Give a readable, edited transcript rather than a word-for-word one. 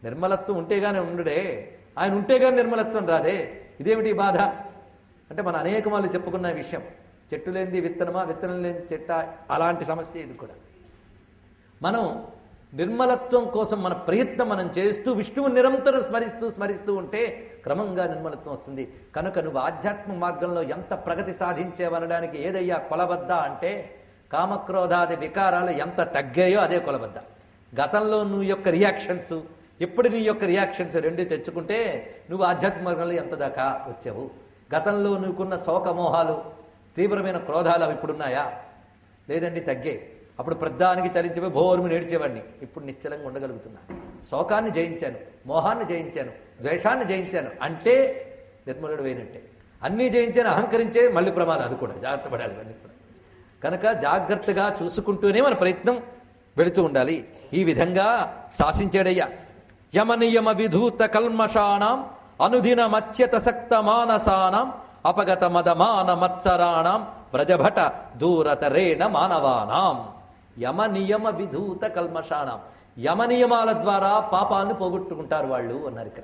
నిర్మలత్వం ఉంటేగానే ఉండడే, ఆయన ఉంటేగానే నిర్మలత్వం రాదే. ఇదేమిటి బాధ అంటే మనం అనేక వాళ్ళు చెప్పుకున్న విషయం. చెట్టు లేనిది విత్తనమా, విత్తనం లేని చెట్ట, అలాంటి సమస్య ఇది కూడా. మనం నిర్మలత్వం కోసం మన ప్రయత్నం మనం చేస్తూ విష్ణువు నిరంతరం స్మరిస్తూ ఉంటే క్రమంగా నిర్మలత్వం వస్తుంది. కనుక నువ్వు ఆధ్యాత్మిక మార్గంలో ఎంత ప్రగతి సాధించేవనడానికి ఏదయ్యా కొలబద్ద అంటే, కామక్రోధాది వికారాలు ఎంత తగ్గాయో అదే కొలబద్ద. గతంలో నువ్వు యొక్క రియాక్షన్స్, ఎప్పుడు నీ యొక్క రియాక్షన్స్ రెండు తెచ్చుకుంటే నువ్వు ఆధ్యాత్మిక మార్గంలో ఎంత దాకా వచ్చావు. గతంలో నువ్వుకున్న శోకమోహాలు, తీవ్రమైన క్రోధాలు అవి ఇప్పుడున్నాయా? లేదండి, తగ్గే. అప్పుడు ప్రధానికి చలించిపోయి భోర్మి నేడ్చేవాడిని, ఇప్పుడు నిశ్చలంగా ఉండగలుగుతున్నా. శోకాన్ని జయించాను, మోహాన్ని జయించాను, ద్వేషాన్ని జయించాను అంటే నిర్మలుడు అయినట్టే. అన్నీ జయించాను, అహంకరించే మళ్ళీ ప్రమాదం, అది కూడా జాగ్రత్త పడాలి అన్నీ కూడా. కనుక జాగ్రత్తగా చూసుకుంటూనే మన ప్రయత్నం వెళుతూ ఉండాలి. ఈ విధంగా శాసించాడయ్యా. యమనియమ విధూత కల్మషాణం అనుదిన మత్స్యత సక్త మానసానం అపగత మదమాన మత్సరాణం వ్రజభట దూరతరేణ మానవానాం. యమనియమ విధూత కల్మషాణం, యమనియమాల ద్వారా పాపాలను పోగొట్టుకుంటారు వాళ్ళు అన్నారు ఇక్కడ.